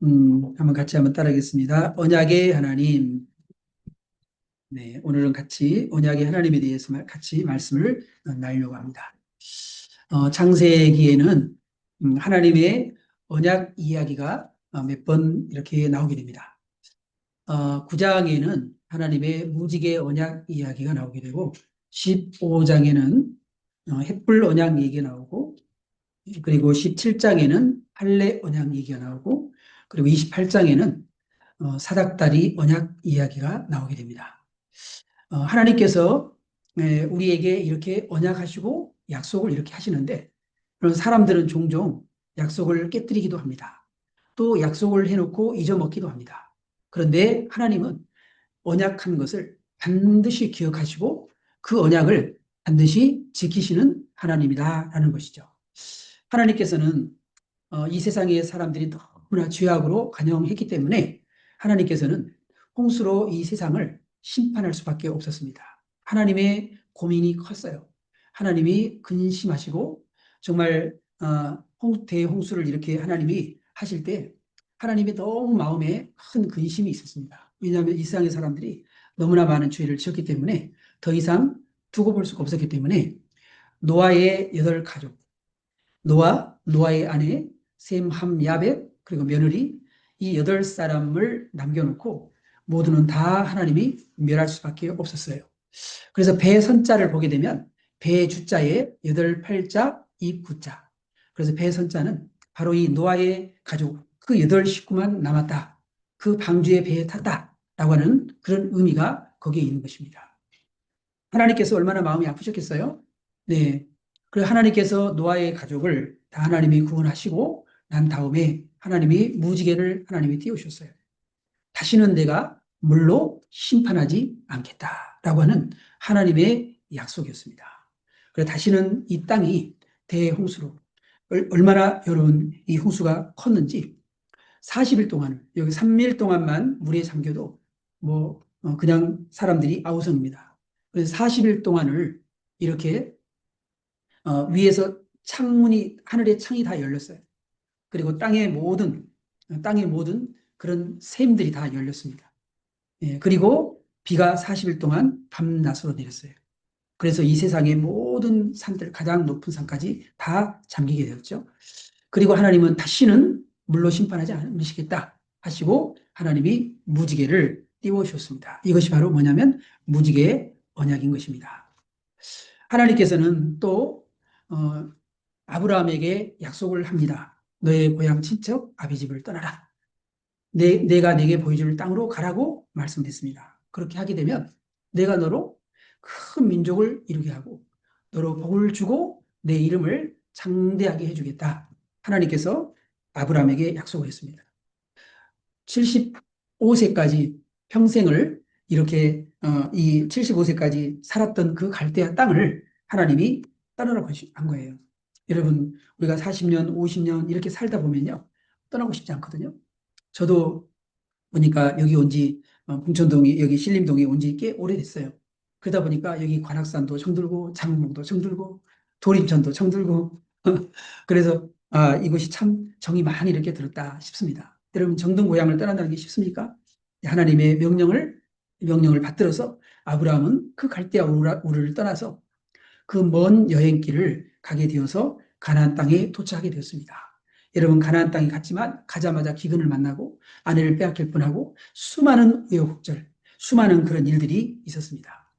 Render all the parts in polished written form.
한번 같이 한번 따라하겠습니다. 언약의 하나님. 네, 오늘은 같이 언약의 하나님에 대해서 같이 말씀을 나누려고 합니다. 창세기에는 하나님의 언약 이야기가 몇 번 이렇게 나오게 됩니다. 9장에는 하나님의 무지개 언약 이야기가 나오게 되고 15장에는 햇불 언약 얘기가 나오고 그리고 17장에는 할례 언약 얘기가 나오고 그리고 28장에는 사닥다리 언약 이야기가 나오게 됩니다. 하나님께서 우리에게 이렇게 언약하시고 약속을 이렇게 하시는데 그런 사람들은 종종 약속을 깨뜨리기도 합니다. 또 약속을 해놓고 잊어먹기도 합니다. 그런데 하나님은 언약한 것을 반드시 기억하시고 그 언약을 반드시 지키시는 하나님이다라는 것이죠. 하나님께서는 이 세상의 사람들이 너무나 죄악으로 간영했기 때문에 하나님께서는 홍수로 이 세상을 심판할 수밖에 없었습니다. 하나님의 고민이 컸어요. 하나님이 근심하시고 정말 대홍수를 이렇게 하나님이 하실 때 하나님의 너무 마음에 큰 근심이 있었습니다. 왜냐하면 이 세상의 사람들이 너무나 많은 죄를 지었기 때문에 더 이상 두고 볼 수가 없었기 때문에 노아의 8가족, 노아의 아내, 셈, 함, 야벳, 그리고 며느리 이 8사람을 남겨놓고 모두는 다 하나님이 멸할 수밖에 없었어요. 그래서 배 선자를 보게 되면 배 주자에 8팔자, 입구자. 그래서 배 선자는 바로 이 노아의 가족 그 8식구만 남았다. 그 방주의 배에 탔다라고 하는 그런 의미가 거기에 있는 것입니다. 하나님께서 얼마나 마음이 아프셨겠어요? 네. 그래서 하나님께서 노아의 가족을 다 하나님이 구원하시고 난 다음에 하나님이 무지개를 하나님이 띄우셨어요. 다시는 내가 물로 심판하지 않겠다라고 하는 하나님의 약속이었습니다. 그래서 다시는 이 땅이 대홍수로 얼마나 여러분 이 홍수가 컸는지 40일 동안 여기 3일 동안만 물에 잠겨도 뭐 그냥 사람들이 아우성입니다. 그래서 40일 동안을 이렇게 위에서 창문이 하늘의 창이 다 열렸어요. 그리고 땅의 모든 그런 샘들이 다 열렸습니다. 예, 그리고 비가 40일 동안 밤낮으로 내렸어요. 그래서 이 세상의 모든 산들 가장 높은 산까지 다 잠기게 되었죠. 그리고 하나님은 다시는 물로 심판하지 않으시겠다 하시고 하나님이 무지개를 띄워주셨습니다. 이것이 바로 뭐냐면 무지개의 언약인 것입니다. 하나님께서는 또 아브라함에게 약속을 합니다. 너의 고향 친척 아비집을 떠나라. 내가 내게 보여줄 땅으로 가라고 말씀했습니다. 그렇게 하게 되면 내가 너로 큰 민족을 이루게 하고 너로 복을 주고 내 이름을 장대하게 해주겠다. 하나님께서 아브라함에게 약속을 했습니다. 75세까지 평생을 이렇게 이 75세까지 살았던 그 갈대아 땅을 하나님이 떠나라고 한 거예요. 여러분 우리가 40년, 50년 이렇게 살다 보면요. 떠나고 싶지 않거든요. 저도 보니까 여기 온지 봉천동이 여기 신림동에 온 지 꽤 오래됐어요. 그러다 보니까 여기 관악산도 정들고 장흥도 정들고 도림천도 정들고 그래서 이곳이 참 정이 많이 이렇게 들었다 싶습니다. 여러분 정든 고향을 떠난다는 게 쉽습니까? 하나님의 명령을 받들어서 아브라함은 그 갈대아 우르를 떠나서 그 먼 여행길을 가게 되어서 가나안 땅에 도착하게 되었습니다. 여러분 가나안 땅에 갔지만 가자마자 기근을 만나고 아내를 빼앗길 뻔하고 수많은 우여곡절, 수많은 그런 일들이 있었습니다.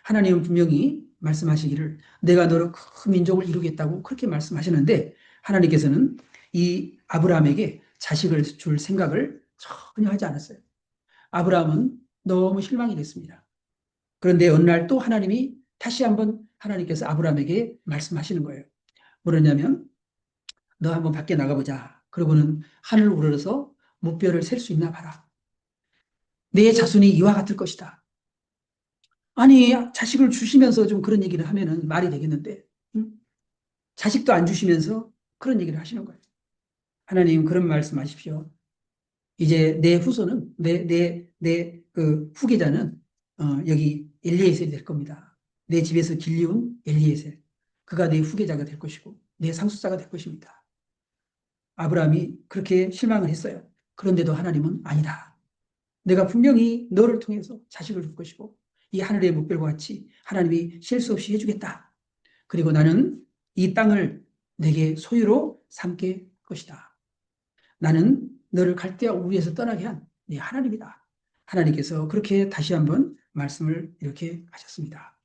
하나님은 분명히 말씀하시기를 내가 너로 큰 민족을 이루겠다고 그렇게 말씀하시는데 하나님께서는 이 아브라함에게 자식을 줄 생각을 전혀 하지 않았어요. 아브라함은 너무 실망이 됐습니다. 그런데 어느 날 또 하나님이 다시 한번 하나님께서 아브라함에게 말씀하시는 거예요. 뭐냐면 너 한번 밖에 나가보자. 그러고는 하늘 우러러서 무뼈를 셀 수 있나 봐라. 내 자손이 이와 같을 것이다. 아니 자식을 주시면서 좀 그런 얘기를 하면은 말이 되겠는데 응? 자식도 안 주시면서 그런 얘기를 하시는 거예요. 하나님 그런 말씀하십시오. 이제 내 후손은 내 그 후계자는 여기 엘리에셀이 될 겁니다. 내 집에서 길리운 엘리에셀. 그가 내 후계자가 될 것이고 내 상속자가 될 것입니다. 아브라함이 그렇게 실망을 했어요. 그런데도 하나님은 아니다. 내가 분명히 너를 통해서 자식을 줄 것이고 이 하늘의 목별과 같이 하나님이 실수 없이 해주겠다. 그리고 나는 이 땅을 내게 소유로 삼게 할 것이다. 나는 너를 갈대아 우리에서 떠나게 한 네 하나님이다. 하나님께서 그렇게 다시 한번 말씀을 이렇게 하셨습니다.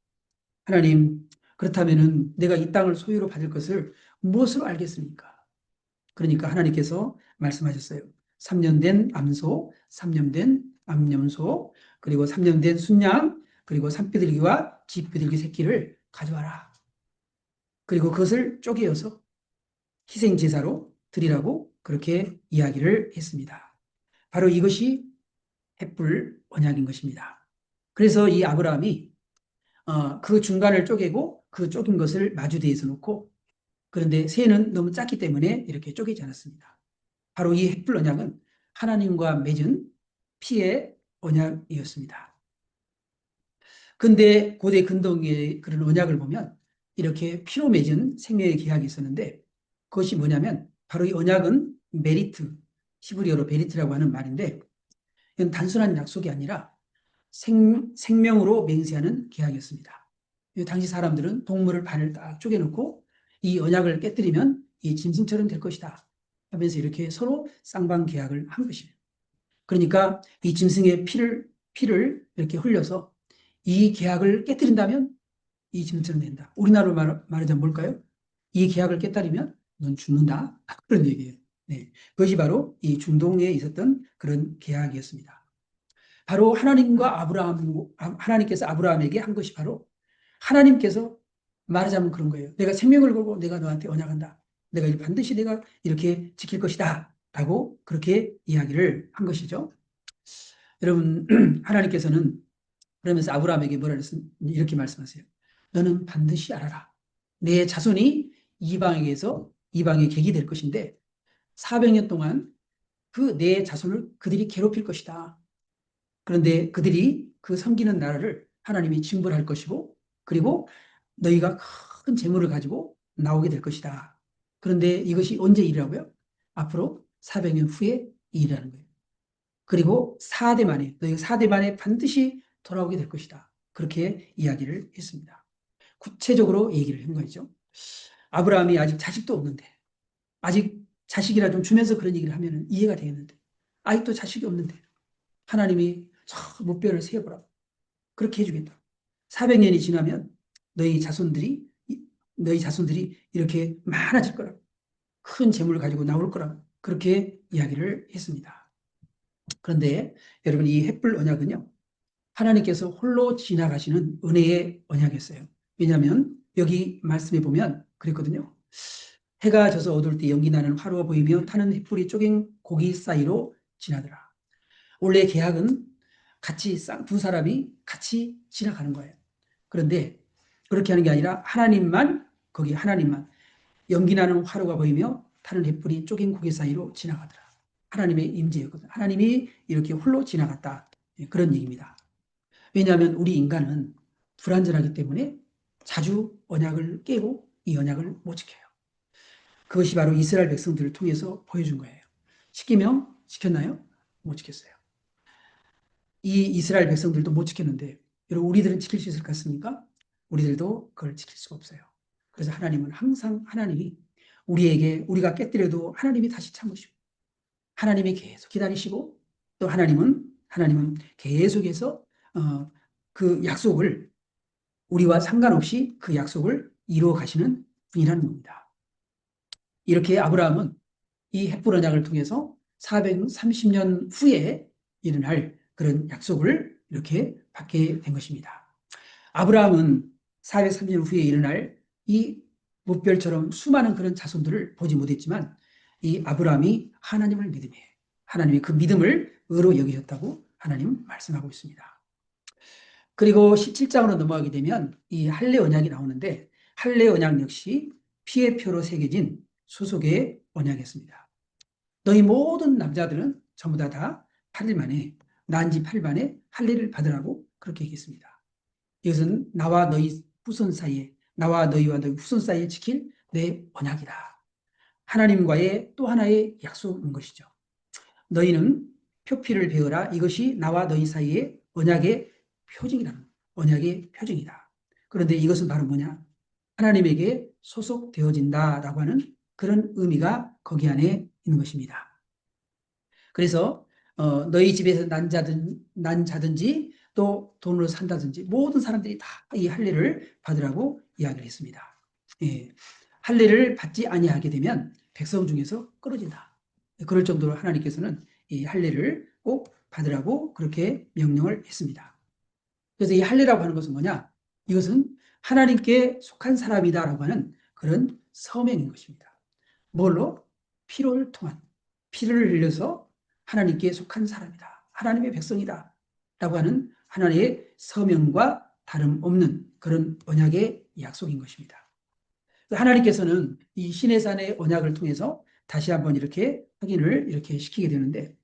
하나님, 그렇다면은 내가 이 땅을 소유로 받을 것을 무엇으로 알겠습니까? 그러니까 하나님께서 말씀하셨어요. 3년 된 암소, 3년 된 암염소, 그리고 3년 된 순양, 그리고 산비둘기와 쥐비둘기 새끼를 가져와라. 그리고 그것을 쪼개어서 희생제사로 드리라고 그렇게 이야기를 했습니다. 바로 이것이 횃불 언약인 것입니다. 그래서 이 아브라함이 그 중간을 쪼개고 그 쪼갠 것을 마주대에서 놓고, 그런데 새는 너무 작기 때문에 이렇게 쪼개지 않았습니다. 바로 이 횃불 언약은 하나님과 맺은 피의 언약이었습니다. 근데 고대 근동의 그런 언약을 보면 이렇게 피로 맺은 생명의 계약이 있었는데, 그것이 뭐냐면 바로 이 언약은 메리트, 히브리어로 베리트라고 하는 말인데, 이건 단순한 약속이 아니라 생명으로 맹세하는 계약이었습니다. 당시 사람들은 동물을 발을 딱 쪼개놓고 이 언약을 깨뜨리면 이 짐승처럼 될 것이다 하면서 이렇게 서로 쌍방 계약을 한 것이에요. 그러니까 이 짐승의 피를 이렇게 흘려서 이 계약을 깨뜨린다면 이 짐승처럼 된다. 우리나라로 말하자면 뭘까요? 이 계약을 깨뜨리면 넌 죽는다. 그런 얘기예요. 네. 그것이 바로 이 중동에 있었던 그런 계약이었습니다. 바로 하나님께서 아브라함에게 한 것이 바로 하나님께서 말하자면 그런 거예요. 내가 생명을 걸고 내가 너한테 언약한다. 내가 반드시 내가 이렇게 지킬 것이다. 라고 그렇게 이야기를 한 것이죠. 여러분, 하나님께서는 그러면서 아브라함에게 뭐라 그랬습니까? 이렇게 말씀하세요. 너는 반드시 알아라. 내 자손이 이방의 객이 될 것인데 400년 동안 그 내 자손을 그들이 괴롭힐 것이다. 그런데 그들이 그 섬기는 나라를 하나님이 징벌할 것이고, 그리고 너희가 큰 재물을 가지고 나오게 될 것이다. 그런데 이것이 언제 일이라고요? 앞으로 400년 후에 일이라는 거예요. 그리고 4대 만에, 너희가 4대 만에 반드시 돌아오게 될 것이다. 그렇게 이야기를 했습니다. 구체적으로 얘기를 한 거죠. 아브라함이 아직 자식도 없는데, 아직 자식이라 좀 주면서 그런 얘기를 하면 이해가 되겠는데, 아직도 자식이 없는데 하나님이 저 목별을 세어보라. 그렇게 해주겠다. 400년이 지나면 너희 자손들이 이렇게 많아질 거라. 큰 재물을 가지고 나올 거라. 그렇게 이야기를 했습니다. 그런데 여러분, 이 횃불 언약은요, 하나님께서 홀로 지나가시는 은혜의 언약이었어요. 왜냐하면 여기 말씀해 보면 그랬거든요. 해가 져서 어두울 때 연기 나는 화로가 보이며 타는 횃불이 쪼갠 고기 사이로 지나더라. 원래 계약은 같이 두 사람이 같이 지나가는 거예요. 그런데 그렇게 하는 게 아니라 하나님만 연기 나는 화로가 보이며 타는 횃불이 쪼갠 고개 사이로 지나가더라. 하나님의 임재였거든요. 하나님이 이렇게 홀로 지나갔다. 그런 얘기입니다. 왜냐하면 우리 인간은 불완전하기 때문에 자주 언약을 깨고 이 언약을 못 지켜요. 그것이 바로 이스라엘 백성들을 통해서 보여준 거예요. 시키면 지켰나요? 못 지켰어요. 이 이스라엘 백성들도 못 지켰는데 여러분, 우리들은 지킬 수 있을 것 같습니까? 우리들도 그걸 지킬 수가 없어요. 그래서 하나님은 항상 우리에게 우리가 깨뜨려도 하나님이 다시 참으시고, 하나님이 계속 기다리시고, 또 하나님은 계속해서 그 약속을, 우리와 상관없이 그 약속을 이루어 가시는 분이라는 겁니다. 이렇게 아브라함은 이 헷불 언약을 통해서 430년 후에 일어날 그런 약속을 이렇게 받게 된 것입니다. 아브라함은 430년 후에 일어날 이 무별처럼 수많은 그런 자손들을 보지 못했지만, 이 아브라함이 하나님을 믿음에, 하나님이 그 믿음을 의로 여기셨다고 하나님 말씀하고 있습니다. 그리고 17장으로 넘어가게 되면 이 할례 언약이 나오는데, 할례 언약 역시 피의 표로 새겨진 수속의 언약이었습니다. 너희 모든 남자들은 전부 다 8일 만에, 난 지 8일 만에 할례를 받으라고 그렇게 얘기했습니다. 이것은 나와 너희 나와 너희와 너희 후손 사이에 지킬 내 언약이다. 하나님과의 또 하나의 약속인 것이죠. 너희는 표피를 베어라. 이것이 나와 너희 사이의 언약의 표징이라는 거예요. 언약의 표징이다. 그런데 이것은 바로 뭐냐? 하나님에게 소속되어진다라고 하는 그런 의미가 거기 안에 있는 것입니다. 그래서 너희 집에서 난 자든지 또 돈으로 산다든지 모든 사람들이 다 이 할례를 받으라고 이야기를 했습니다. 예, 할례를 받지 아니하게 되면 백성 중에서 끊어진다. 그럴 정도로 하나님께서는 이 할례를 꼭 받으라고 그렇게 명령을 했습니다. 그래서 이 할례라고 하는 것은 뭐냐? 이것은 하나님께 속한 사람이다라고 하는 그런 서명인 것입니다. 뭘로? 피를 통한, 피를 흘려서 하나님께 속한 사람이다. 하나님의 백성이다. 라고 하는 하나님의 서명과 다름없는 그런 언약의 약속인 것입니다. 하나님께서는 이 시내산의 언약을 통해서 다시 한번 이렇게 확인을 이렇게 시키게 되는데,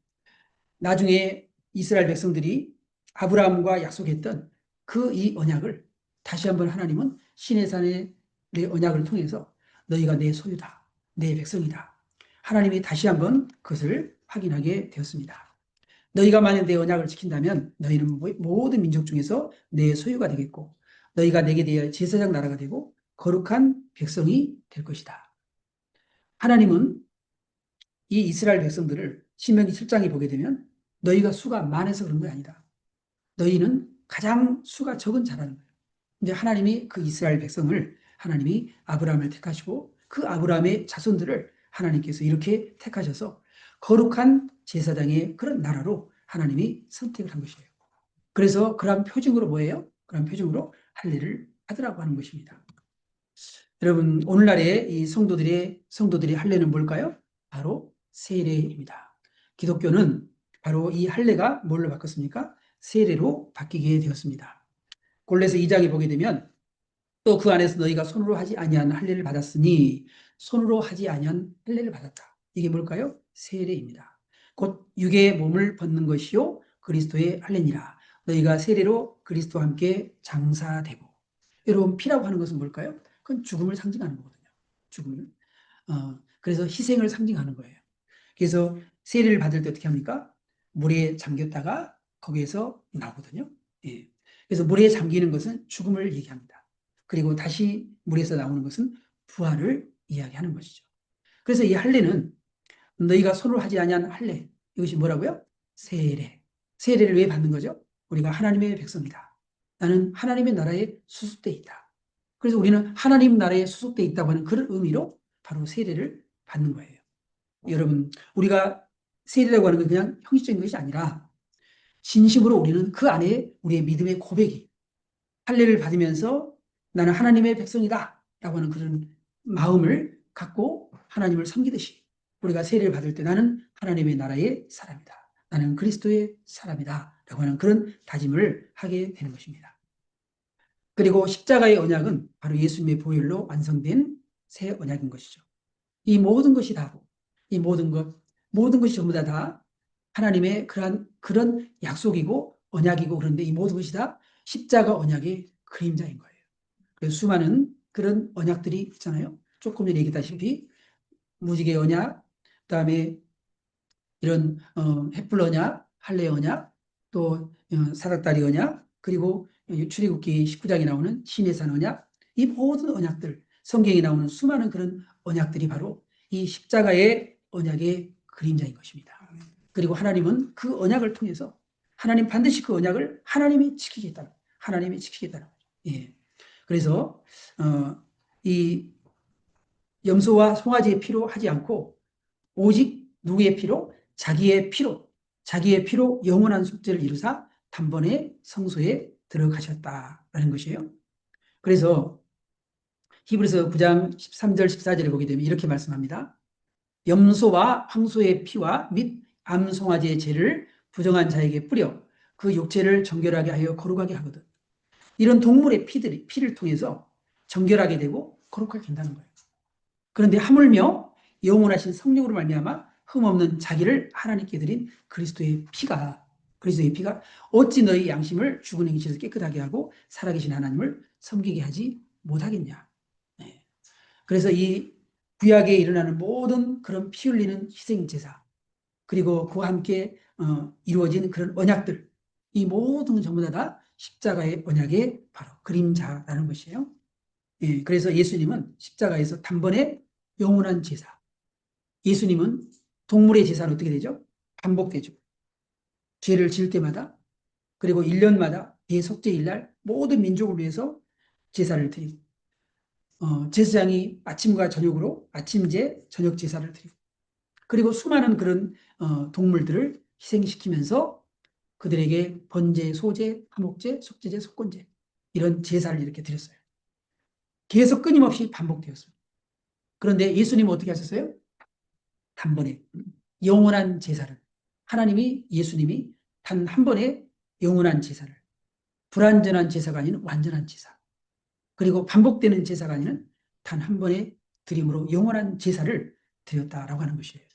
나중에 이스라엘 백성들이 아브라함과 약속했던 그 이 언약을 다시 한번 하나님은 시내산의 언약을 통해서 너희가 내 소유다, 내 백성이다. 하나님이 다시 한번 그것을 확인하게 되었습니다. 너희가 만약 내 언약을 지킨다면 너희는 모든 민족 중에서 내 소유가 되겠고 너희가 내게 대하여 제사장 나라가 되고 거룩한 백성이 될 것이다. 하나님은 이 이스라엘 백성들을 신명기 7장에 보게 되면 너희가 수가 많아서 그런 게 아니다. 너희는 가장 수가 적은 자라는 거예요. 근데 하나님이 그 이스라엘 백성을 하나님이 아브라함을 택하시고 그 아브라함의 자손들을 하나님께서 이렇게 택하셔서 거룩한 제사장의 그런 나라로 하나님이 선택을 한 것이에요. 그래서 그런 표징으로 뭐예요? 그런 표징으로 할례를 하더라고 하는 것입니다. 여러분, 오늘날의 이 성도들의 할례는 뭘까요? 바로 세례입니다. 기독교는 바로 이 할례가 뭘로 바뀌었습니까? 세례로 바뀌게 되었습니다. 골로새 2장에 보게 되면 또 그 안에서 너희가 손으로 하지 아니한 할례를 받았으니 손으로 하지 아니한 할례를 받았다. 이게 뭘까요? 세례입니다. 곧 육의 몸을 벗는 것이요 그리스도의 할례니라. 너희가 세례로 그리스도와 함께 장사되고. 여러분, 피라고 하는 것은 뭘까요? 그건 죽음을 상징하는 거거든요. 죽음을. 그래서 희생을 상징하는 거예요. 그래서 세례를 받을 때 어떻게 합니까? 물에 잠겼다가 거기에서 나오거든요. 예. 그래서 물에 잠기는 것은 죽음을 얘기합니다. 그리고 다시 물에서 나오는 것은 부활을 이야기하는 것이죠. 그래서 이 할례는 너희가 손으로 하지 아니한 할례, 이것이 뭐라고요? 세례. 세례를 왜 받는 거죠? 우리가 하나님의 백성이다. 나는 하나님의 나라에 수속돼 있다. 그래서 우리는 하나님 나라에 수속돼 있다고 하는 그런 의미로 바로 세례를 받는 거예요. 여러분, 우리가 세례라고 하는 건 그냥 형식적인 것이 아니라 진심으로 우리는 그 안에 우리의 믿음의 고백이 할례를 받으면서 나는 하나님의 백성이다 라고 하는 그런 마음을 갖고 하나님을 섬기듯이 우리가 세례를 받을 때 나는 하나님의 나라의 사람이다. 나는 그리스도의 사람이다 라고 하는 그런 다짐을 하게 되는 것입니다. 그리고 십자가의 언약은 바로 예수님의 보혈로 완성된 새 언약인 것이죠. 이 모든 것이 다고 이 모든 것이 전부 다 하나님의 그런 약속이고 언약이고 그런데 이 모든 것이 다 십자가 언약의 그림자인 거예요. 그래서 수많은 그런 언약들이 있잖아요. 조금 전에 얘기했다시피 무지개 언약, 그다음에 이런 햇불 언약, 할례 언약, 또 사닥다리 언약, 그리고 출애굽기 19장에 나오는 시내산 언약, 이 모든 언약들, 성경에 나오는 수많은 그런 언약들이 바로 이 십자가의 언약의 그림자인 것입니다. 그리고 하나님은 그 언약을 통해서 하나님 반드시 그 언약을 하나님이 지키겠다는 거죠. 예. 그래서 이 염소와 송아지의 피로 하지 않고 오직 누구의 피로? 자기의 피로 영원한 속죄를 이루사 단번에 성소에 들어가셨다라는 것이에요. 그래서 히브리서 9장 13절 14절에 보게 되면 이렇게 말씀합니다. 염소와 황소의 피와 및 암송아지의 죄를 부정한 자에게 뿌려 그 육체를 정결하게 하여 거룩하게 하거든. 이런 동물의 피를 통해서 정결하게 되고 거룩하게 된다는 거예요. 그런데 하물며 영원하신 성령으로 말미암아 흠없는 자기를 하나님께 드린 그리스도의 피가 어찌 너희 양심을 죽은 행실에서 깨끗하게 하고 살아계신 하나님을 섬기게 하지 못하겠냐. 네. 그래서 이 구약에 일어나는 모든 그런 피 흘리는 희생 제사, 그리고 그와 함께 이루어진 그런 언약들, 이 모든 전부 다 십자가의 언약의 바로 그림자라는 것이에요. 예, 그래서 예수님은 십자가에서 단번에 영원한 제사. 예수님은 동물의 제사는 어떻게 되죠? 반복되죠. 죄를 지을 때마다, 그리고 1년마다 대속죄일 날 모든 민족을 위해서 제사를 드리고, 제사장이 아침과 저녁으로 아침제, 저녁 제사를 드리고, 그리고 수많은 그런 동물들을 희생시키면서 그들에게 번제, 소제, 화목제, 속죄제, 속건제 이런 제사를 이렇게 드렸어요. 계속 끊임없이 반복되었습니다. 그런데 예수님은 어떻게 하셨어요? 단번에 영원한 제사를, 하나님이, 예수님이 단 한 번에 영원한 제사를, 불완전한 제사가 아닌 완전한 제사, 그리고 반복되는 제사가 아닌 단 한 번의 드림으로 영원한 제사를 드렸다라고 하는 것이에요.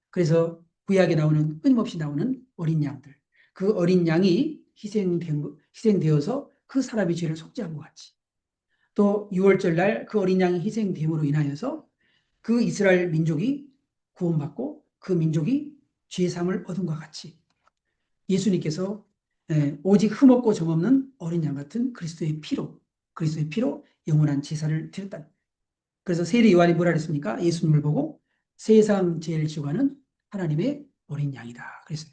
그래서 구약에 나오는, 끊임없이 나오는 어린 양들, 그 어린 양이 희생되어서 그 사람의 죄를 속죄한 것 같이, 또 6월절 날 그 어린 양이 희생됨으로 인하여서 그 이스라엘 민족이 구원받고 그 민족이 죄사함을 얻은 것 같이, 예수님께서 오직 흠없고 점없는 어린 양 같은 그리스도의 피로 영원한 제사를 드렸다. 그래서 세례 요한이 뭐라 그랬습니까? 예수님을 보고 세상 죄를 지고 가는 하나님의 어린 양이다 그랬어요.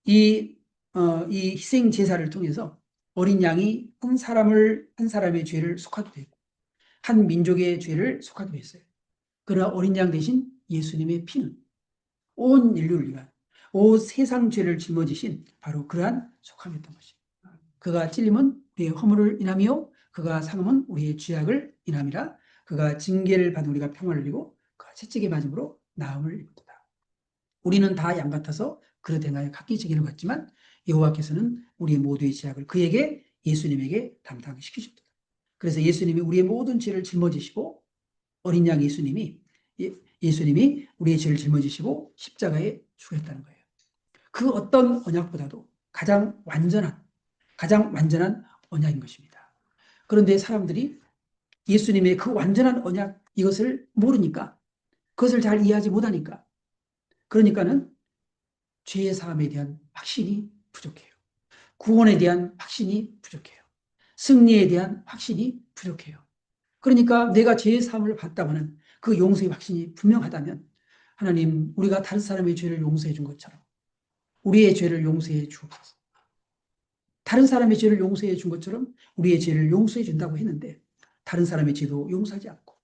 이 희생 제사를 통해서 어린 양이 한 사람의 죄를 속하기도 했고 한 민족의 죄를 속하기도 했어요. 그러나 어린 양 대신 예수님의 피는 온 인류를 위한, 온 세상 죄를 짊어지신 바로 그러한 속함이었던 것입니다. 그가 찔림은 우리의 허물을 인하며 그가 상함은 우리의 죄악을 인함이라. 그가 징계를 받은 우리가 평화를 누리고 그가 채찍에 맞음으로 나음을 입었다. 우리는 다 양 같아서 그릇 행하여 각기 지기를 받지만 여호와께서는 우리의 모두의 죄악을 그에게, 예수님에게 담당시키셨다. 그래서 예수님이 우리의 모든 죄를 짊어지시고, 어린 양 예수님이 우리의 죄를 짊어지시고 십자가에 죽였다는 거예요. 그 어떤 언약보다도 가장 완전한 언약인 것입니다. 그런데 사람들이 예수님의 그 완전한 언약, 이것을 모르니까, 그것을 잘 이해하지 못하니까, 그러니까는 죄의 사함에 대한 확신이 부족해요. 구원에 대한 확신이 부족해요. 승리에 대한 확신이 부족해요. 그러니까 내가 죄의 사함을 받다고는 그 용서의 확신이 분명하다면, 하나님, 우리가 다른 사람의 죄를 용서해 준 것처럼 우리의 죄를 용서해 주옵소서. 다른 사람의 죄를 용서해 준 것처럼 우리의 죄를 용서해 준다고 했는데 다른 사람의 죄도 용서하지 않고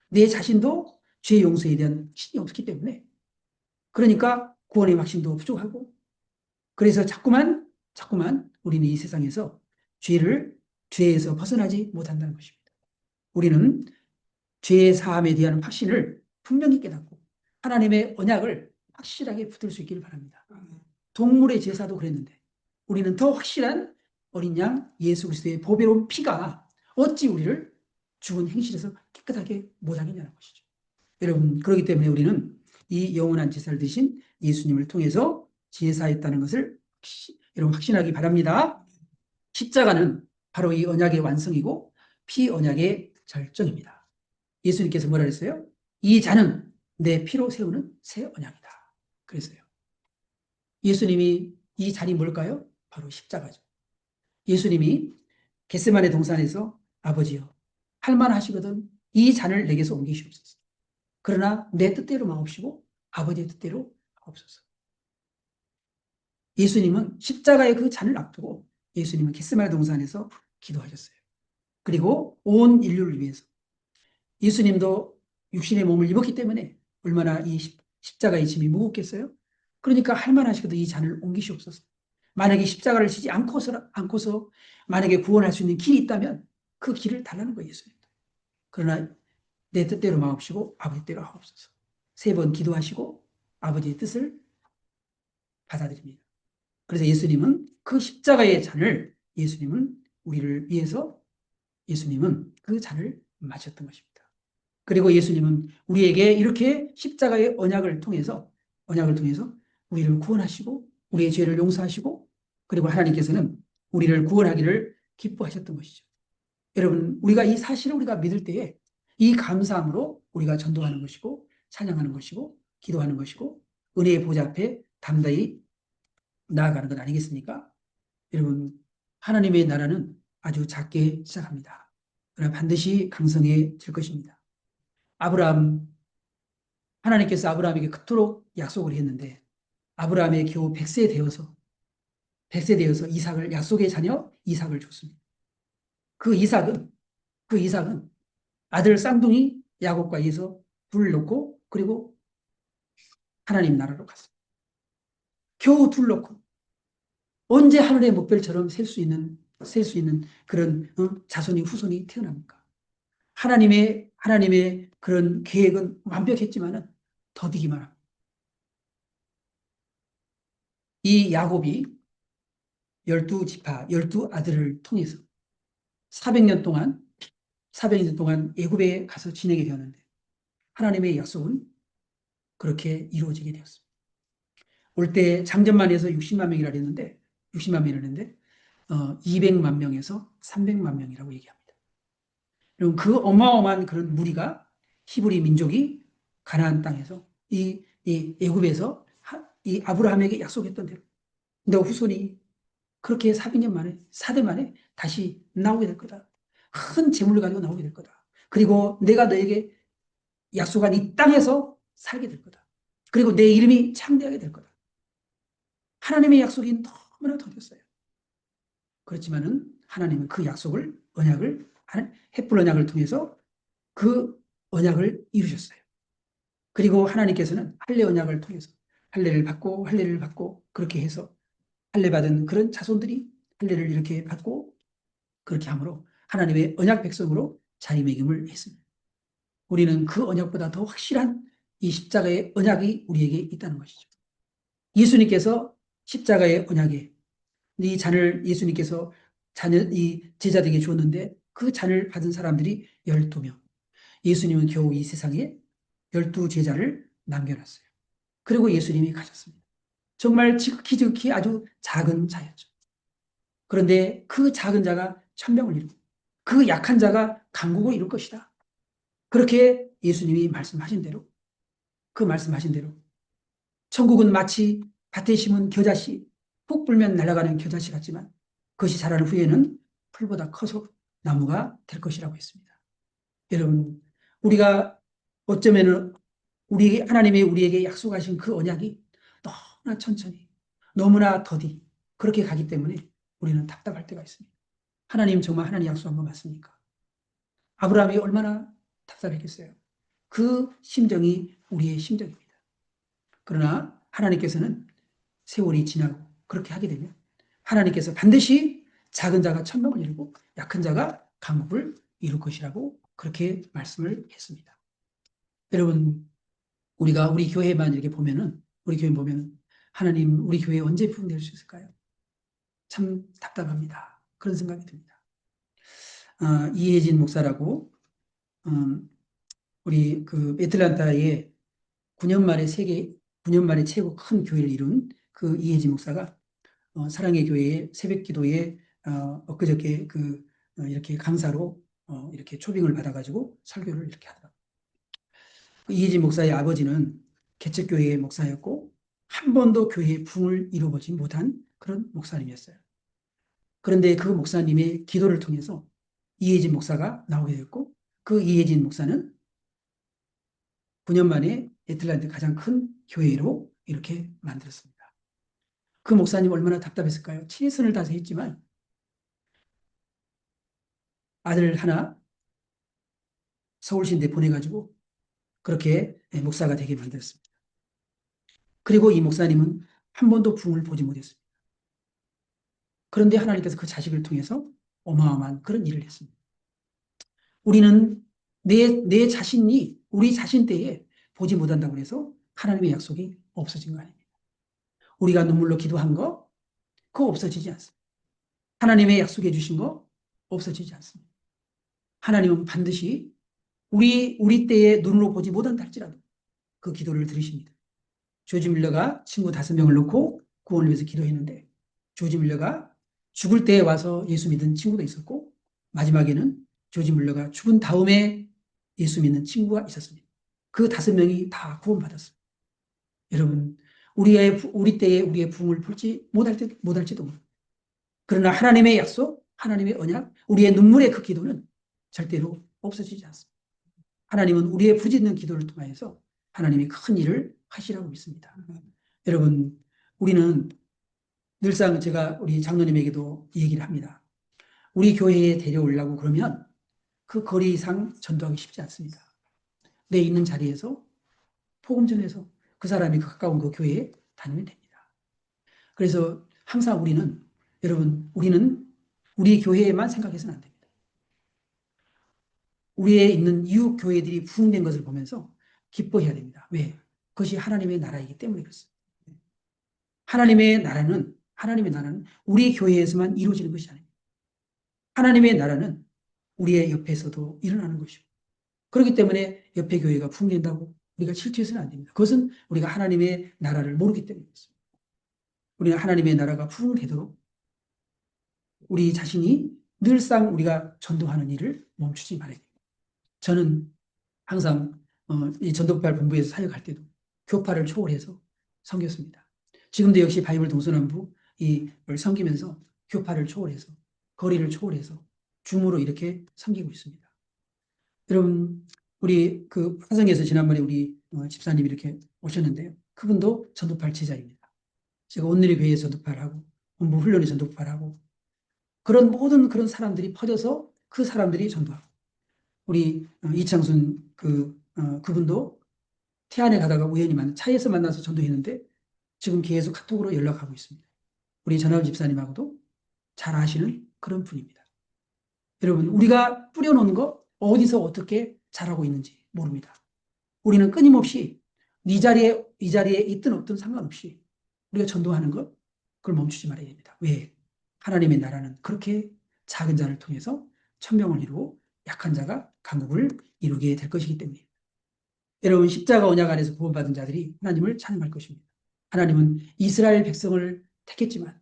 내 자신도 죄 용서에 대한 신이 없기 때문에, 그러니까 구원의 확신도 부족하고, 그래서 자꾸만 우리는 이 세상에서 죄에서 벗어나지 못한다는 것입니다. 우리는 죄의 사함에 대한 확신을 분명히 깨닫고 하나님의 언약을 확실하게 붙들 수 있기를 바랍니다. 동물의 제사도 그랬는데 우리는 더 확실한 어린 양 예수 그리스도의 보배로운 피가 어찌 우리를 죽은 행실에서 깨끗하게 못하겠냐는 것이죠. 여러분, 그렇기 때문에 우리는 이 영원한 제사를 드신 예수님을 통해서 제사했다는 것을 여러분 확신하기 바랍니다. 십자가는 바로 이 언약의 완성이고 피 언약의 절정입니다. 예수님께서 뭐라 그랬어요? 이 잔은 내 피로 세우는 새 언약이다. 그랬어요. 예수님이, 이 잔이 뭘까요? 바로 십자가죠. 예수님이 겟세마네 동산에서 아버지여, 할만하시거든 이 잔을 내게서 옮기시옵소서. 그러나 내 뜻대로 마옵시고 아버지의 뜻대로 마옵소서. 예수님은 십자가의 그 잔을 앞두고 예수님은 겟세마네 동산에서 기도하셨어요. 그리고 온 인류를 위해서, 예수님도 육신의 몸을 입었기 때문에 얼마나 이 십자가의 짐이 무겁겠어요? 그러니까 할만하시거든 이 잔을 옮기시옵소서. 만약에 십자가를 지지 않고서 만약에 구원할 수 있는 길이 있다면 그 길을 달라는 거예요, 예수님. 그러나 내 뜻대로 마옵시고 아버지 뜻대로 하옵소서. 3번 기도하시고 아버지의 뜻을 받아들입니다. 그래서 예수님은 그 십자가의 잔을, 우리를 위해서 예수님은 그 잔을 마셨던 것입니다. 그리고 예수님은 우리에게 이렇게 십자가의 언약을 통해서 우리를 구원하시고 우리의 죄를 용서하시고, 그리고 하나님께서는 우리를 구원하기를 기뻐하셨던 것이죠. 여러분, 우리가 이 사실을 우리가 믿을 때에 이 감사함으로 우리가 전도하는 것이고 찬양하는 것이고 기도하는 것이고 은혜의 보좌 앞에 담대히 나아가는 것 아니겠습니까? 여러분, 하나님의 나라는 아주 작게 시작합니다. 그러나 반드시 강성해질 것입니다. 하나님께서 아브라함에게 그토록 약속을 했는데 아브라함의 겨우 100세 되어서 이삭을, 약속의 자녀 이삭을 줬습니다. 그 이삭은, 그 이삭은 아들 쌍둥이 야곱과 이어서 둘 놓고 그리고 하나님 나라로 갔습니다. 겨우 둘 놓고 언제 하늘의 목별처럼 셀 수 있는 그런 자손이 후손이 태어납니까? 하나님의 그런 계획은 완벽했지만은 더디기만 합니다. 이 야곱이 12지파, 12아들을 통해서 400년 동안 400년 동안 애굽에 가서 지내게 되었는데 하나님의 약속은 그렇게 이루어지게 되었습니다. 올 때 장전만 해서 60만 명이라 했는데 60만 명이라 했는데 200만 명에서 300만 명이라고 얘기합니다. 그럼 그 어마어마한 그런 무리가 히브리 민족이 가나안 땅에서 이 애굽에서 이 아브라함에게 약속했던 대로 너 후손이 그렇게 400년 만에 4대 만에 다시 나오게 될 거다. 큰 재물을 가지고 나오게 될 거다. 그리고 내가 너에게 약속한 이 땅에서 살게 될 거다. 그리고 내 이름이 창대하게 될 거다. 하나님의 약속이 너무나 더뎠어요. 그렇지만은 하나님은 그 약속을 언약을 햇불 언약을 통해서 그 언약을 이루셨어요. 그리고 하나님께서는 할례 언약을 통해서 할례를 받고 그렇게 해서 할례 받은 그런 자손들이 할례를 이렇게 받고 그렇게 함으로 하나님의 언약 백성으로 자리매김을 했습니다. 우리는 그 언약보다 더 확실한 이 십자가의 언약이 우리에게 있다는 것이죠. 예수님께서 십자가의 언약에 이 잔을 예수님께서 이 제자들에게 주었는데 그 잔을 받은 사람들이 12명. 예수님은 겨우 이 세상에 12제자를 남겨놨어요. 그리고 예수님이 가셨습니다. 정말 지극히 아주 작은 자였죠. 그런데 그 작은 자가 천명을 이루고 그 약한 자가 강국을 이룰 것이다. 그렇게 예수님이 말씀하신 대로 그 말씀하신 대로 천국은 마치 밭에 심은 겨자씨 훅 불면 날아가는 겨자씨 같지만 그것이 자라는 후에는 풀보다 커서 나무가 될 것이라고 했습니다. 여러분, 우리가 어쩌면은 하나님이 우리에게 약속하신 그 언약이 너무나 천천히 너무나 더디 그렇게 가기 때문에 우리는 답답할 때가 있습니다. 하나님 정말 하나님 약속한 거 맞습니까? 아브라함이 얼마나 답답했겠어요. 그 심정이 우리의 심정입니다. 그러나 하나님께서는 세월이 지나고 그렇게 하게 되면 하나님께서 반드시 작은 자가 천명을 이루고 약한 자가 강국을 이룰 것이라고 그렇게 말씀을 했습니다. 여러분, 우리가 우리 교회만 이렇게 보면은 우리 교회 보면 하나님 우리 교회 언제 부흥될 수 있을까요? 참 답답합니다. 그런 생각이 듭니다. 이혜진 목사라고 우리 그 애틀란타에 9년 만에 9년 만에 최고 큰 교회를 이룬 그 이혜진 목사가 사랑의 교회의 새벽 기도에 엊그저께 이렇게 강사로 이렇게 초빙을 받아가지고 설교를 이렇게 하더라고요. 이혜진 목사의 아버지는 개척교회의 목사였고 한 번도 교회의 부흥을 이루어보지 못한 그런 목사님이었어요. 그런데 그 목사님의 기도를 통해서 이혜진 목사가 나오게 됐고 그 이혜진 목사는 9년 만에 애틀란타 가장 큰 교회로 이렇게 만들었습니다. 그 목사님 얼마나 답답했을까요? 최선을 다해서 했지만 아들 하나 서울신대 보내가지고 그렇게 목사가 되게 만들었습니다. 그리고 이 목사님은 한 번도 부흥을 보지 못했습니다. 그런데 하나님께서 그 자식을 통해서 어마어마한 그런 일을 했습니다. 우리는 내 자신이 우리 자신 때에 보지 못한다고 해서 하나님의 약속이 없어진 거 아닙니다. 우리가 눈물로 기도한 거 그거 없어지지 않습니다. 하나님의 약속해 주신 거 없어지지 않습니다. 하나님은 반드시 우리 때에 눈으로 보지 못한다 할지라도 그 기도를 들으십니다. 조지 밀러가 친구 5명을 놓고 구원을 위해서 기도했는데 조지 밀러가 죽을 때에 와서 예수 믿은 친구도 있었고 마지막에는 조지 밀러가 죽은 다음에 예수 믿는 친구가 있었습니다. 그 5명이 다 구원받았습니다. 여러분, 우리 때에 우리의 부흥을 볼지 못할지도 모릅니다. 그러나 하나님의 약속, 하나님의 언약, 우리의 눈물의 그 기도는 절대로 없어지지 않습니다. 하나님은 우리의 부짓는 기도를 통하여서 하나님이 큰 일을 하시라고 믿습니다. 여러분, 우리는 늘상 제가 우리 장로님에게도 이 얘기를 합니다. 우리 교회에 데려오려고 그러면 그 거리 이상 전도하기 쉽지 않습니다. 내 있는 자리에서 복음 전해서 그 사람이 가까운 그 교회에 다니면 됩니다. 그래서 항상 우리는 우리 교회에만 생각해서는 안 됩니다. 우리에 있는 이웃 교회들이 부흥된 것을 보면서 기뻐해야 됩니다. 왜? 그것이 하나님의 나라이기 때문에 그렇습니다. 하나님의 나라는 우리 교회에서만 이루어지는 것이 아닙니다. 하나님의 나라는 우리의 옆에서도 일어나는 것이고, 그렇기 때문에 옆에 교회가 부흥된다고 우리가 질투해서는 안 됩니다. 그것은 우리가 하나님의 나라를 모르기 때문에 그렇습니다. 우리는 하나님의 나라가 부흥되도록 우리 자신이 늘상 우리가 전도하는 일을 멈추지 말아야 됩니다. 저는 항상 이 전도발 본부에서 사역할 때도 교파를 초월해서 섬겼습니다. 지금도 역시 바이블 동서남부 이를 섬기면서 교파를 초월해서 거리를 초월해서 줌으로 이렇게 섬기고 있습니다. 여러분, 우리 그 화성에서 지난번에 우리 집사님이 이렇게 오셨는데요. 그분도 전도팔 제자입니다. 제가 온누리 교회에 전도팔하고 본부 훈련에 전도팔하고 그런 모든 그런 사람들이 퍼져서 그 사람들이 전도하고 우리 이창순 그분도 태안에 가다가 우연히 차에서 만나서 전도했는데 지금 계속 카톡으로 연락하고 있습니다. 우리 전하우 집사님하고도 잘 아시는 그런 분입니다. 여러분, 우리가 뿌려놓은 거 어디서 어떻게 자라고 있는지 모릅니다. 우리는 끊임없이 이 자리에 있든 없든 상관없이 우리가 전도하는 것 그걸 멈추지 말아야 됩니다. 왜? 하나님의 나라는 그렇게 작은 자를 통해서 천명을 이루고 약한 자가 강국을 이루게 될 것이기 때문입니다. 여러분, 십자가 언약 안에서 구원받은 자들이 하나님을 찬양할 것입니다. 하나님은 이스라엘 백성을 택했지만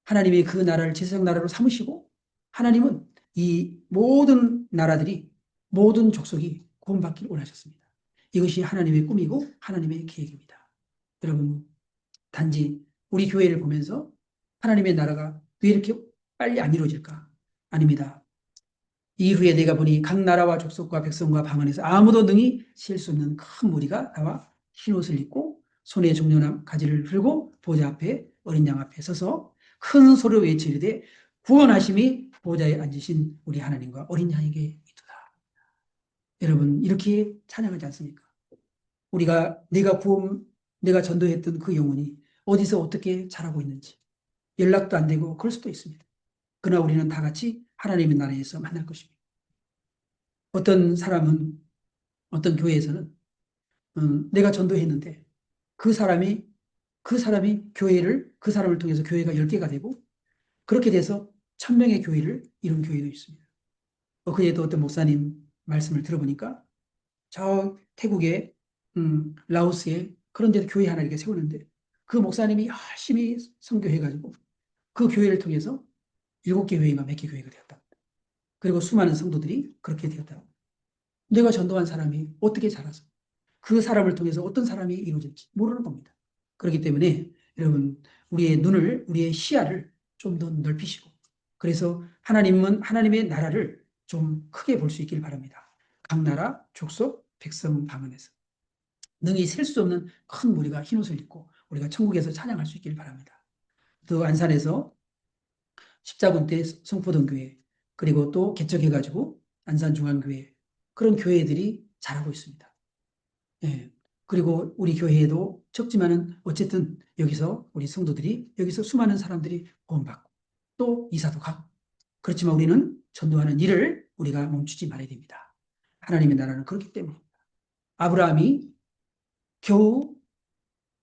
하나님이 그 나라를 제사장 나라로 삼으시고 하나님은 이 모든 나라들이 모든 족속이 구원받기를 원하셨습니다. 이것이 하나님의 꿈이고 하나님의 계획입니다. 여러분, 단지 우리 교회를 보면서 하나님의 나라가 왜 이렇게 빨리 안 이루어질까? 아닙니다. 이후에 내가 보니 각 나라와 족속과 백성과 방언에서 아무도 능히 셀 수 없는 큰 무리가 나와 흰옷을 입고 손에 종려나무 가지를 들고 보좌 앞에 어린 양 앞에 서서 큰 소리로 외치리되 구원하심이 보좌에 앉으신 우리 하나님과 어린 양에게 있도다. 여러분, 이렇게 찬양하지 않습니까? 내가 전도했던 그 영혼이 어디서 어떻게 자라고 있는지 연락도 안 되고 그럴 수도 있습니다. 그러나 우리는 다 같이 하나님의 나라에서 만날 것입니다. 어떤 사람은 어떤 교회에서는 내가 전도했는데 그 사람이 교회를 그 사람을 통해서 교회가 10개가 되고 그렇게 돼서 1000명의 교회를 이룬 교회도 있습니다. 그에도 어떤 목사님 말씀을 들어보니까 저 태국의 라오스에 그런 데도 교회 하나 이렇게 세우는데 그 목사님이 열심히 선교해가지고 그 교회를 통해서 7개 교회가 몇 개 교회가 되었다. 그리고 수많은 성도들이 그렇게 되었다. 내가 전도한 사람이 어떻게 자라서 그 사람을 통해서 어떤 사람이 이루어질지 모르는 겁니다. 그렇기 때문에 여러분, 우리의 시야를 좀 더 넓히시고 그래서 하나님의 나라를 좀 크게 볼 수 있길 바랍니다. 각 나라, 족속, 백성 방언에서 능히 셀 수 없는 큰 무리가 흰옷을 입고 우리가 천국에서 찬양할 수 있길 바랍니다. 또 안산에서 십자군 때 성포동교회 그리고 또 개척해가지고 안산중앙교회 그런 교회들이 자라고 있습니다. 예. 그리고 우리 교회에도 적지만은 어쨌든 여기서 우리 성도들이 여기서 수많은 사람들이 구원받고 또 이사도 가고 그렇지만 우리는 전도하는 일을 우리가 멈추지 말아야 됩니다. 하나님의 나라는 그렇기 때문입니다. 아브라함이 겨우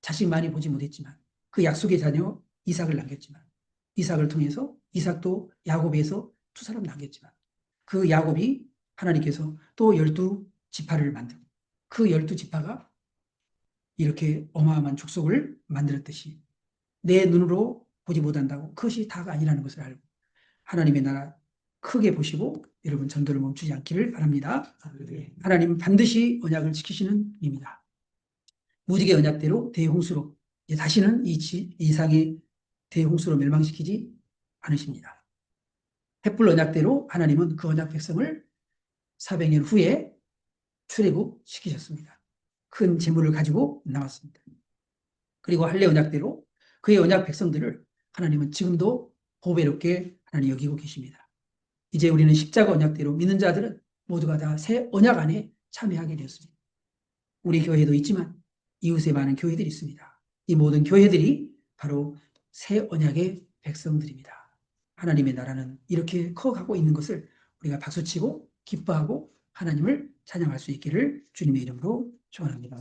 자식 많이 보지 못했지만 그 약속의 자녀 이삭을 남겼지만 이삭을 통해서 이삭도 야곱에서 2사람 남겼지만 그 야곱이 하나님께서 또 12지파를 만들고 그 12지파가 이렇게 어마어마한 족속을 만들었듯이 내 눈으로 보지 못한다고 그것이 다가 아니라는 것을 알고 하나님의 나라 크게 보시고 여러분 전도를 멈추지 않기를 바랍니다. 하나님은 반드시 언약을 지키시는 분입니다. 무지개 언약대로 대홍수로 이제 다시는 이 이상의 대홍수로 멸망시키지 않으십니다. 횃불 언약대로 하나님은 그 언약 백성을 400년 후에 출애굽시키셨습니다. 큰 재물을 가지고 나왔습니다. 그리고 할례 언약대로 그의 언약 백성들을 하나님은 지금도 보배롭게 하나님 여기고 계십니다. 이제 우리는 십자가 언약대로 믿는 자들은 모두가 다 새 언약 안에 참여하게 되었습니다. 우리 교회도 있지만 이웃에 많은 교회들이 있습니다. 이 모든 교회들이 바로 새 언약의 백성들입니다. 하나님의 나라는 이렇게 커가고 있는 것을 우리가 박수치고 기뻐하고 하나님을 찬양할 수 있기를 주님의 이름으로 축원합니다.